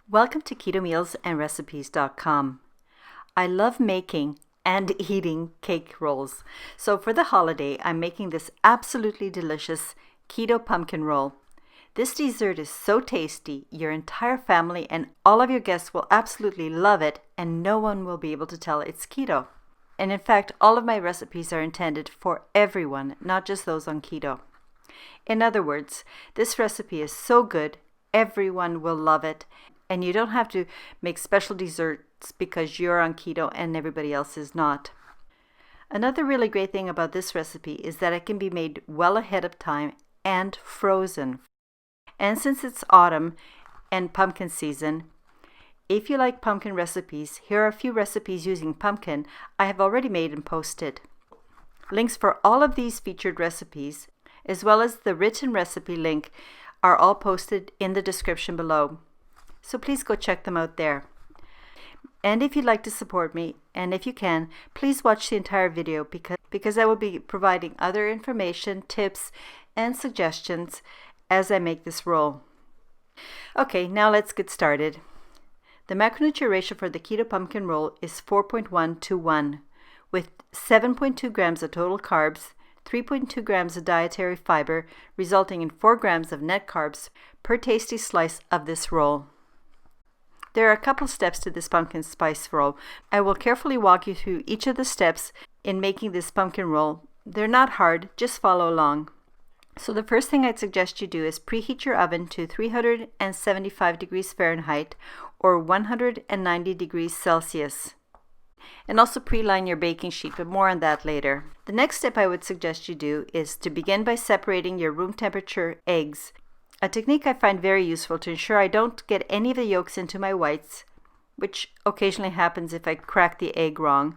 Welcome to KetoMealsAndRecipes.com. I love making and eating cake rolls. So for the holiday, I'm making this absolutely delicious Keto Pumpkin Roll. This dessert is so tasty, your entire family and all of your guests will absolutely love it, and no one will be able to tell it's keto. And in fact, all of my recipes are intended for everyone, not just those on keto. In other words, this recipe is so good, everyone will love it. And you don't have to make special desserts because you're on keto and everybody else is not. Another really great thing about this recipe is that it can be made well ahead of time and frozen. And since it's autumn and pumpkin season, if you like pumpkin recipes, here are a few recipes using pumpkin I have already made and posted. Links for all of these featured recipes, as well as the written recipe link, are all posted in the description below. So please go check them out there. And if you'd like to support me, and if you can, please watch the entire video because I will be providing other information, tips, and suggestions as I make this roll. Okay, now let's get started. The macronutrient ratio for the Keto Pumpkin Roll is 4.1 to 1, with 7.2 grams of total carbs, 3.2 grams of dietary fiber, resulting in 4 grams of net carbs per tasty slice of this roll. There are a couple steps to this pumpkin spice roll. I will carefully walk you through each of the steps in making this pumpkin roll. They're not hard, just follow along. So the first thing I'd suggest you do is preheat your oven to 375 degrees Fahrenheit or 190 degrees Celsius. And also pre-line your baking sheet, but more on that later. The next step I would suggest you do is to begin by separating your room temperature eggs. A technique I find very useful to ensure I don't get any of the yolks into my whites, which occasionally happens if I crack the egg wrong,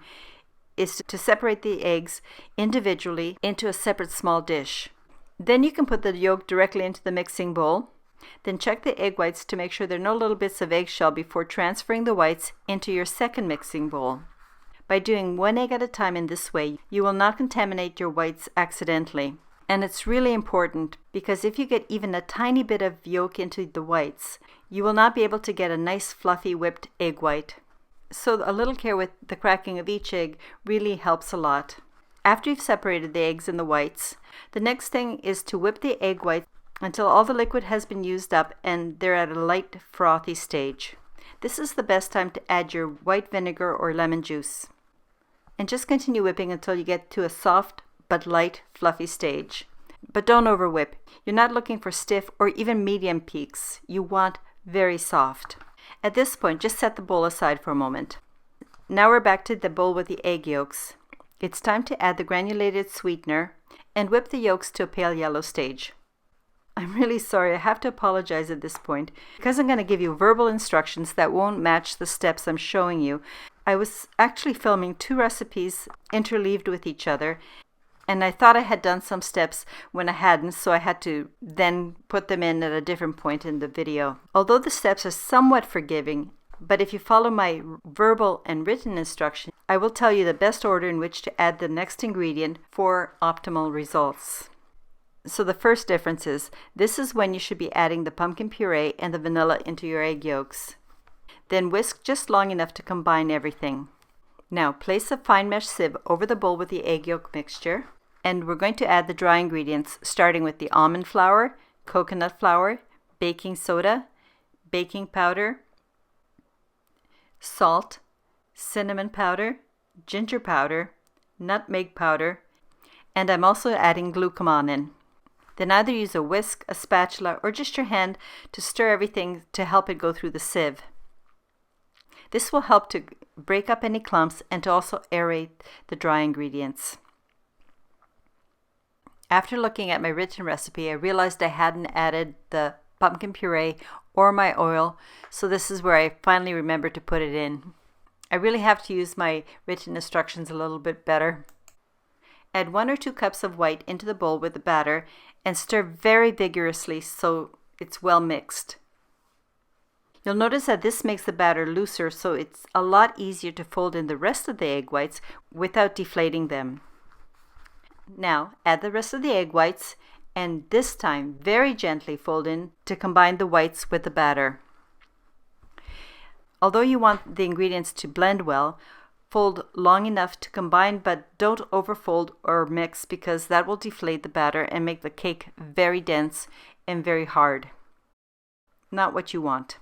is to separate the eggs individually into a separate small dish. Then you can put the yolk directly into the mixing bowl. Then check the egg whites to make sure there are no little bits of eggshell before transferring the whites into your second mixing bowl. By doing one egg at a time in this way, you will not contaminate your whites accidentally. And it's really important because if you get even a tiny bit of yolk into the whites, you will not be able to get a nice fluffy whipped egg white. So a little care with the cracking of each egg really helps a lot. After you've separated the eggs and the whites, the next thing is to whip the egg whites until all the liquid has been used up and they're at a light frothy stage. This is the best time to add your white vinegar or lemon juice. And just continue whipping until you get to a soft but light, fluffy stage. But don't over whip. You're not looking for stiff or even medium peaks. You want very soft. At this point, just set the bowl aside for a moment. Now we're back to the bowl with the egg yolks. It's time to add the granulated sweetener and whip the yolks to a pale yellow stage. I'm really sorry, I have to apologize at this point because I'm going to give you verbal instructions that won't match the steps I'm showing you. I was actually filming two recipes interleaved with each other, and I thought I had done some steps when I hadn't, so I had to then put them in at a different point in the video. Although the steps are somewhat forgiving, but if you follow my verbal and written instructions, I will tell you the best order in which to add the next ingredient for optimal results. So the first difference is, this is when you should be adding the pumpkin puree and the vanilla into your egg yolks. Then whisk just long enough to combine everything. Now place a fine mesh sieve over the bowl with the egg yolk mixture. And we're going to add the dry ingredients, starting with the almond flour, coconut flour, baking soda, baking powder, salt, cinnamon powder, ginger powder, nutmeg powder, and I'm also adding glucose in. Then either use a whisk, a spatula, or just your hand to stir everything to help it go through the sieve. This will help to break up any clumps and to also aerate the dry ingredients. After looking at my written recipe, I realized I hadn't added the pumpkin puree or my oil, so this is where I finally remembered to put it in. I really have to use my written instructions a little bit better. Add 1 or 2 cups of white into the bowl with the batter and stir very vigorously so it's well mixed. You'll notice that this makes the batter looser, so it's a lot easier to fold in the rest of the egg whites without deflating them. Now add the rest of the egg whites and this time very gently fold in to combine the whites with the batter. Although you want the ingredients to blend well, fold long enough to combine, but don't overfold or mix because that will deflate the batter and make the cake very dense and very hard. Not what you want.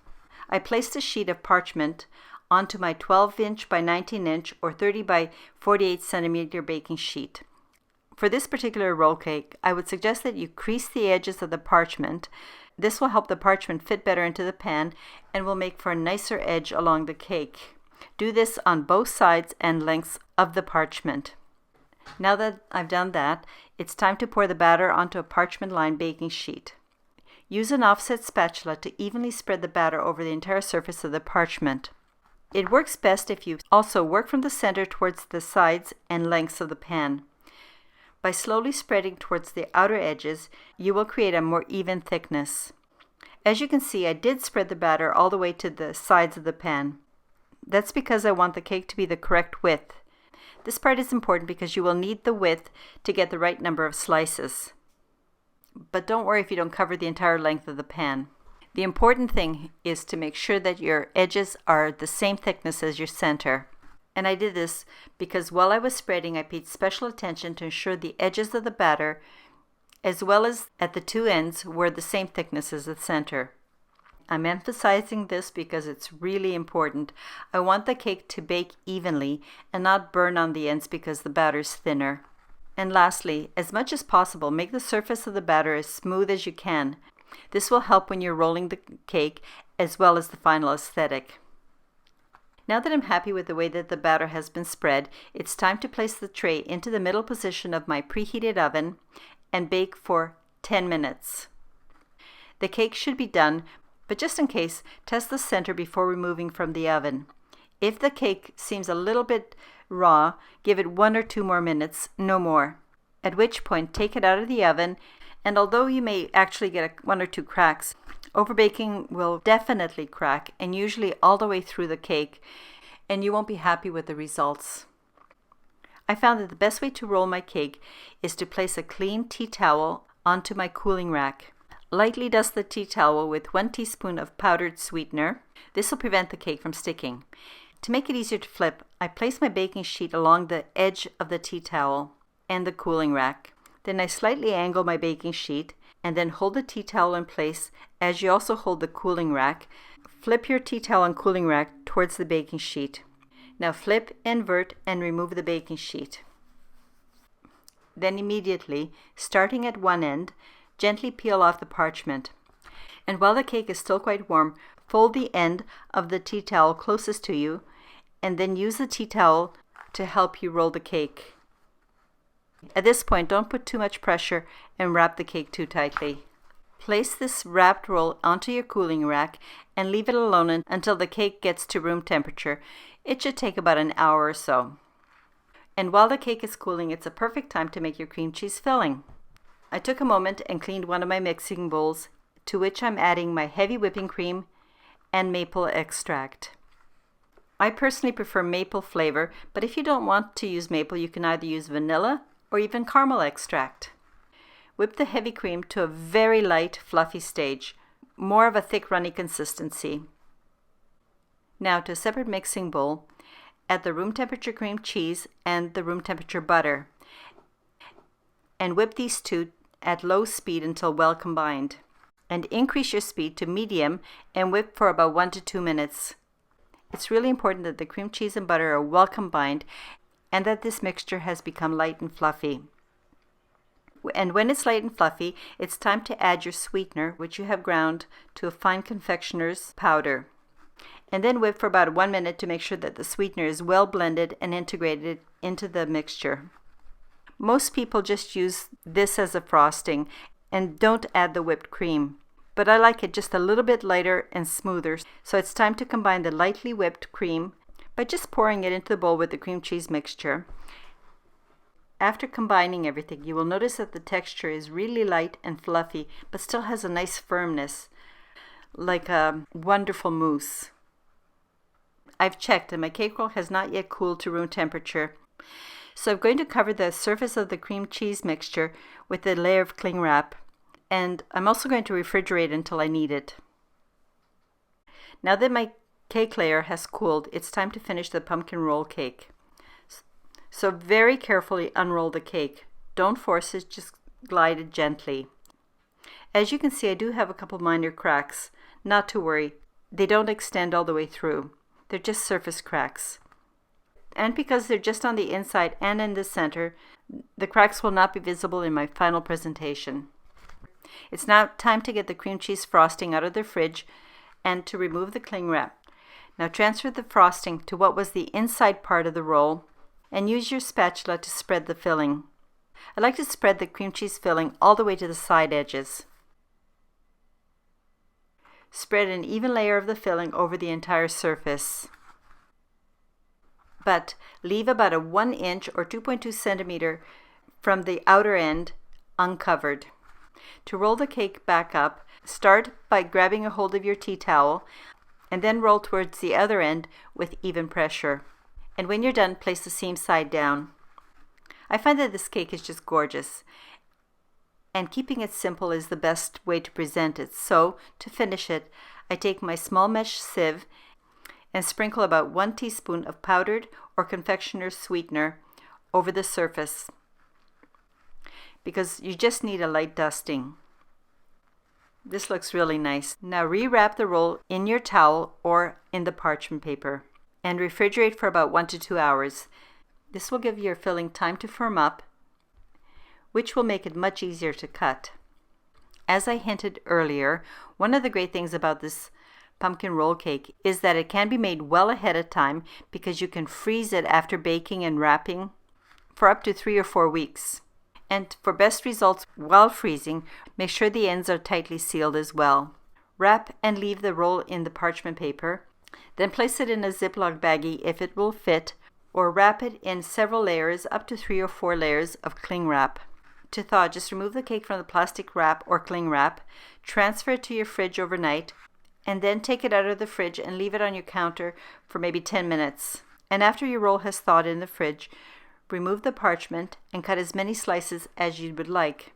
I placed a sheet of parchment onto my 12-inch by 19-inch or 30 by 48 centimeter baking sheet. For this particular roll cake, I would suggest that you crease the edges of the parchment. This will help the parchment fit better into the pan and will make for a nicer edge along the cake. Do this on both sides and lengths of the parchment. Now that I've done that, it's time to pour the batter onto a parchment-lined baking sheet. Use an offset spatula to evenly spread the batter over the entire surface of the parchment. It works best if you also work from the center towards the sides and lengths of the pan. By slowly spreading towards the outer edges, you will create a more even thickness. As you can see, I did spread the batter all the way to the sides of the pan. That's because I want the cake to be the correct width. This part is important because you will need the width to get the right number of slices. But don't worry if you don't cover the entire length of the pan. The important thing is to make sure that your edges are the same thickness as your center. And I did this because while I was spreading, I paid special attention to ensure the edges of the batter, as well as at the two ends, were the same thickness as the center. I'm emphasizing this because it's really important. I want the cake to bake evenly and not burn on the ends because the batter is thinner. And lastly, as much as possible, make the surface of the batter as smooth as you can. This will help when you're rolling the cake as well as the final aesthetic. Now that I'm happy with the way that the batter has been spread, it's time to place the tray into the middle position of my preheated oven and bake for 10 minutes. The cake should be done, but just in case, test the center before removing from the oven. If the cake seems a little bit raw, give it 1 or 2 more minutes, no more. At which point, take it out of the oven, and although you may actually get 1 or 2 cracks, overbaking will definitely crack, and usually all the way through the cake, and you won't be happy with the results. I found that the best way to roll my cake is to place a clean tea towel onto my cooling rack. Lightly dust the tea towel with 1 teaspoon of powdered sweetener. This will prevent the cake from sticking. To make it easier to flip, I place my baking sheet along the edge of the tea towel and the cooling rack. Then I slightly angle my baking sheet and then hold the tea towel in place as you also hold the cooling rack. Flip your tea towel and cooling rack towards the baking sheet. Now flip, invert, and remove the baking sheet. Then immediately, starting at one end, gently peel off the parchment. And while the cake is still quite warm, fold the end of the tea towel closest to you and then use the tea towel to help you roll the cake. At this point, don't put too much pressure and wrap the cake too tightly. Place this wrapped roll onto your cooling rack and leave it alone until the cake gets to room temperature. It should take about an hour or so. And while the cake is cooling, it's a perfect time to make your cream cheese filling. I took a moment and cleaned one of my mixing bowls, to which I'm adding my heavy whipping cream and maple extract. I personally prefer maple flavor, but if you don't want to use maple, you can either use vanilla or even caramel extract. Whip the heavy cream to a very light, fluffy stage, more of a thick, runny consistency. Now to a separate mixing bowl, add the room temperature cream cheese and the room temperature butter, and whip these two at low speed until well combined. And increase your speed to medium and whip for about 1 to 2 minutes. It's really important that the cream cheese and butter are well combined and that this mixture has become light and fluffy. And when it's light and fluffy, it's time to add your sweetener, which you have ground to a fine confectioner's powder. And then whip for about 1 minute to make sure that the sweetener is well blended and integrated into the mixture. Most people just use this as a frosting and don't add the whipped cream, but I like it just a little bit lighter and smoother. So it's time to combine the lightly whipped cream by just pouring it into the bowl with the cream cheese mixture. After combining everything, you will notice that the texture is really light and fluffy, but still has a nice firmness, like a wonderful mousse. I've checked and my cake roll has not yet cooled to room temperature. So I'm going to cover the surface of the cream cheese mixture with a layer of cling wrap, and I'm also going to refrigerate until I need it. Now that my cake layer has cooled, it's time to finish the pumpkin roll cake. So very carefully unroll the cake. Don't force it, just glide it gently. As you can see, I do have a couple minor cracks. Not to worry, they don't extend all the way through. They're just surface cracks. And because they're just on the inside and in the center, the cracks will not be visible in my final presentation. It's now time to get the cream cheese frosting out of the fridge and to remove the cling wrap. Now transfer the frosting to what was the inside part of the roll and use your spatula to spread the filling. I like to spread the cream cheese filling all the way to the side edges. Spread an even layer of the filling over the entire surface. But leave about a 1 inch or 2.2 centimeter from the outer end uncovered. To roll the cake back up, start by grabbing a hold of your tea towel and then roll towards the other end with even pressure. And when you're done, place the seam side down. I find that this cake is just gorgeous, and keeping it simple is the best way to present it. So, to finish it, I take my small mesh sieve and sprinkle about 1 teaspoon of powdered or confectioner's sweetener over the surface, because you just need a light dusting. This looks really nice. Now rewrap the roll in your towel or in the parchment paper and refrigerate for about 1 to 2 hours. This will give your filling time to firm up, which will make it much easier to cut. As I hinted earlier, one of the great things about this pumpkin roll cake is that it can be made well ahead of time because you can freeze it after baking and wrapping for up to 3 or 4 weeks. And for best results while freezing, make sure the ends are tightly sealed as well. Wrap and leave the roll in the parchment paper, then place it in a Ziploc baggie if it will fit, or wrap it in several layers, up to 3 or 4 layers of cling wrap. To thaw, just remove the cake from the plastic wrap or cling wrap, transfer it to your fridge overnight, and then take it out of the fridge and leave it on your counter for maybe 10 minutes. And after your roll has thawed in the fridge, remove the parchment and cut as many slices as you would like.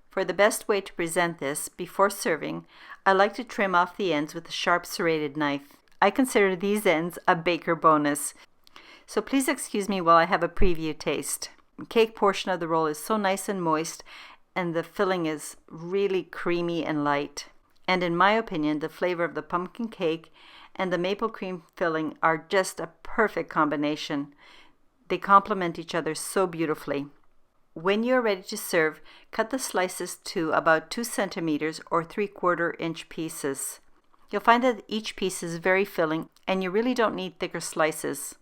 For the best way to present this, before serving, I like to trim off the ends with a sharp serrated knife. I consider these ends a baker bonus. So please excuse me while I have a preview taste. The cake portion of the roll is so nice and moist, and the filling is really creamy and light. And in my opinion, the flavor of the pumpkin cake and the maple cream filling are just a perfect combination. They complement each other so beautifully. When you're ready to serve, cut the slices to about 2 centimeters or 3/4 inch pieces. You'll find that each piece is very filling, and you really don't need thicker slices,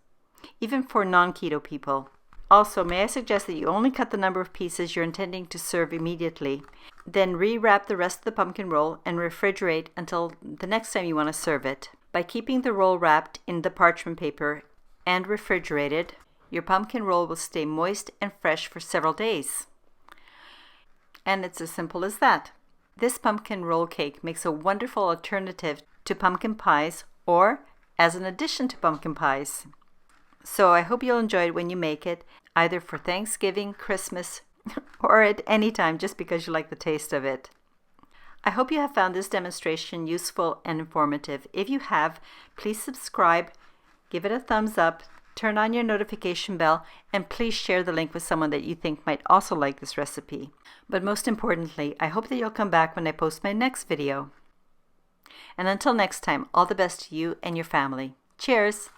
even for non-keto people. Also, may I suggest that you only cut the number of pieces you're intending to serve immediately. Then rewrap the rest of the pumpkin roll and refrigerate until the next time you want to serve it. By keeping the roll wrapped in the parchment paper and refrigerated, your pumpkin roll will stay moist and fresh for several days. And it's as simple as that. This pumpkin roll cake makes a wonderful alternative to pumpkin pies or as an addition to pumpkin pies. So I hope you'll enjoy it when you make it, either for Thanksgiving, Christmas, or at any time just because you like the taste of it. I hope you have found this demonstration useful and informative. If you have, please subscribe, give it a thumbs up, turn on your notification bell, and please share the link with someone that you think might also like this recipe. But most importantly, I hope that you'll come back when I post my next video. And until next time, all the best to you and your family. Cheers!